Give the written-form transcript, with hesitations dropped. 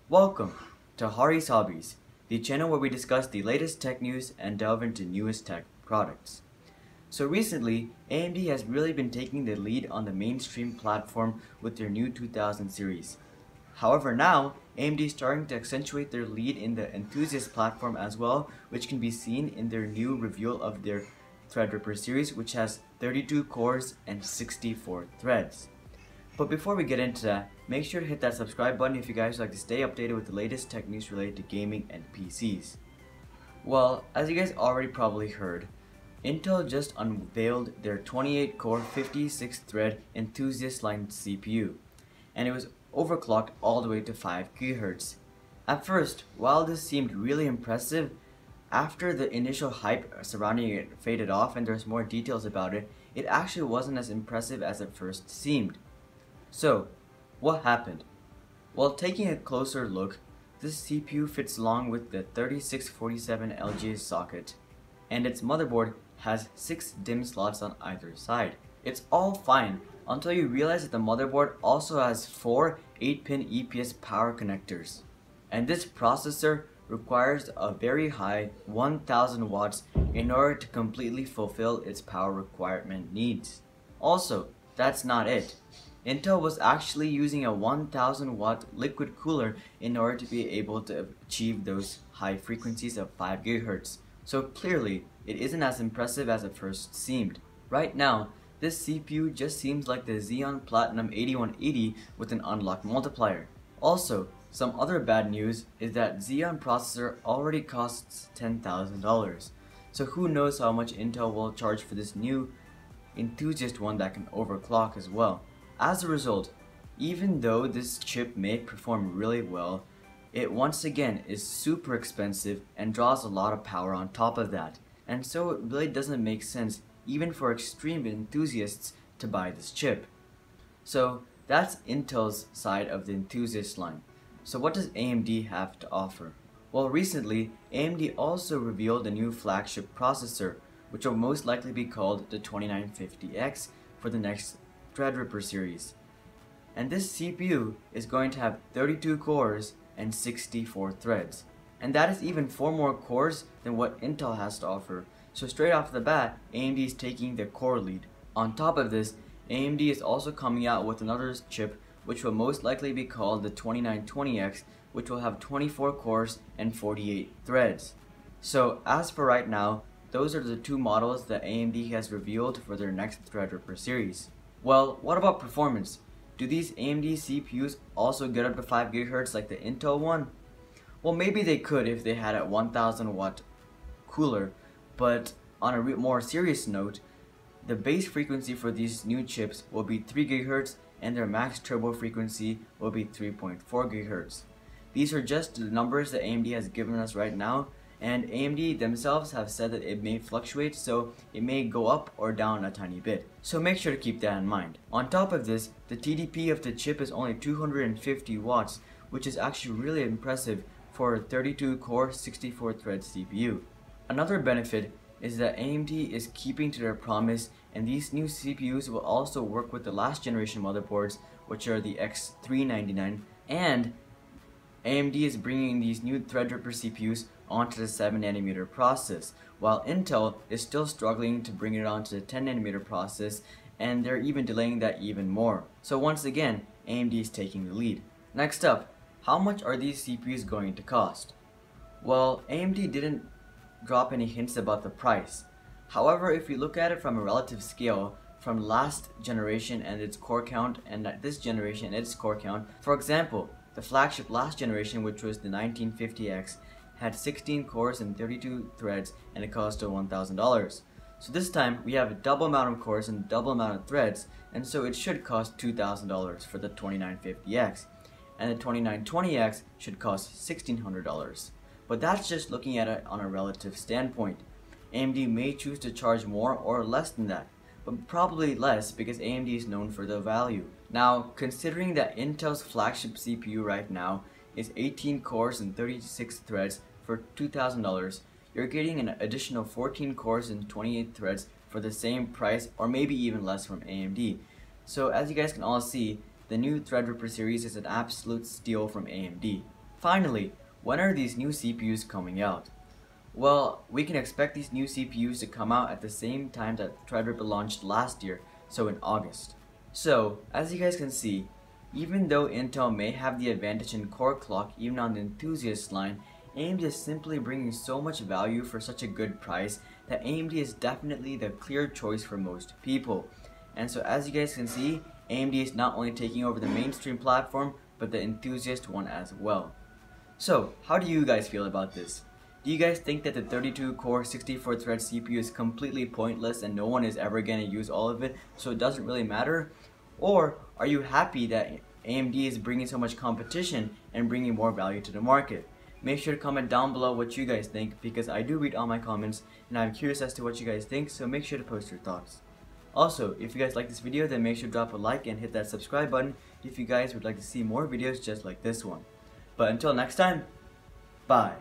Welcome to Hari's Hobbies, the channel where we discuss the latest tech news and delve into newest tech products. So recently, AMD has really been taking the lead on the mainstream platform with their new 2000 series. However, now AMD is starting to accentuate their lead in the enthusiast platform as well, which can be seen in their new reveal of their Threadripper series, which has 32 cores and 64 threads. But before we get into that, make sure to hit that subscribe button if you guys would like to stay updated with the latest tech news related to gaming and PCs. Well, as you guys already probably heard, Intel just unveiled their 28-core 56-thread enthusiast line CPU, and it was overclocked all the way to 5 GHz. At first, while this seemed really impressive, after the initial hype surrounding it faded off and there's more details about it, it actually wasn't as impressive as it first seemed. So, what happened? Well, taking a closer look, this CPU fits along with the 3647 LGA socket, and its motherboard has 6 DIMM slots on either side. It's all fine until you realize that the motherboard also has 4 8-pin EPS power connectors, and this processor requires a very high 1000 watts in order to completely fulfill its power requirement needs. Also, that's not it. Intel was actually using a 1000 watt liquid cooler in order to be able to achieve those high frequencies of 5 GHz. So clearly, it isn't as impressive as it first seemed. Right now, this CPU just seems like the Xeon Platinum 8180 with an unlocked multiplier. Also, some other bad news is that Xeon processor already costs $10,000. So who knows how much Intel will charge for this new enthusiast one that can overclock as well. As a result, even though this chip may perform really well, it once again is super expensive and draws a lot of power on top of that, and so it really doesn't make sense even for extreme enthusiasts to buy this chip. So that's Intel's side of the enthusiast line. So what does AMD have to offer? Well, recently AMD also revealed a new flagship processor, which will most likely be called the 2950X for the next Threadripper series. And this CPU is going to have 32 cores and 64 threads. And that is even 4 more cores than what Intel has to offer. So straight off the bat, AMD is taking the core lead. On top of this, AMD is also coming out with another chip which will most likely be called the 2920X, which will have 24 cores and 48 threads. So as for right now, those are the 2 models that AMD has revealed for their next Threadripper series. Well, what about performance? Do these AMD CPUs also get up to 5 GHz like the Intel one? Well, maybe they could if they had a 1000 watt cooler, but on a more serious note, the base frequency for these new chips will be 3 GHz and their max turbo frequency will be 3.4 GHz. These are just the numbers that AMD has given us right now, and AMD themselves have said that it may fluctuate, so it may go up or down a tiny bit. So make sure to keep that in mind. On top of this, the TDP of the chip is only 250 watts, which is actually really impressive for a 32 core 64 thread CPU. Another benefit is that AMD is keeping to their promise, and these new CPUs will also work with the last generation motherboards, which are the X399, and AMD is bringing these new Threadripper CPUs onto the 7nm process, while Intel is still struggling to bring it onto the 10nm process, and they're even delaying that even more. So once again, AMD is taking the lead. Next up, how much are these CPUs going to cost? Well, AMD didn't drop any hints about the price. However, if you look at it from a relative scale, from last generation and its core count and this generation and its core count, for example, the flagship last generation, which was the 1950X, had 16 cores and 32 threads, and it cost $1,000. So this time we have a double amount of cores and double amount of threads, and so it should cost $2,000 for the 2950X, and the 2920X should cost $1,600. But that's just looking at it on a relative standpoint. AMD may choose to charge more or less than that, but probably less because AMD is known for the value. Now, considering that Intel's flagship CPU right now is 18 cores and 36 threads for $2,000, you're getting an additional 14 cores and 28 threads for the same price, or maybe even less, from AMD. So as you guys can all see, the new Threadripper series is an absolute steal from AMD. Finally, when are these new CPUs coming out? Well, we can expect these new CPUs to come out at the same time that Threadripper launched last year, so in August. So, as you guys can see, even though Intel may have the advantage in core clock even on the enthusiast line, AMD is simply bringing so much value for such a good price that AMD is definitely the clear choice for most people. And so as you guys can see, AMD is not only taking over the mainstream platform, but the enthusiast one as well. So, how do you guys feel about this? Do you guys think that the 32-core 64-thread CPU is completely pointless and no one is ever going to use all of it, so it doesn't really matter? Or are you happy that AMD is bringing so much competition and bringing more value to the market? Make sure to comment down below what you guys think, because I do read all my comments and I'm curious as to what you guys think, so make sure to post your thoughts. Also, if you guys like this video, then make sure to drop a like and hit that subscribe button if you guys would like to see more videos just like this one. But until next time, bye.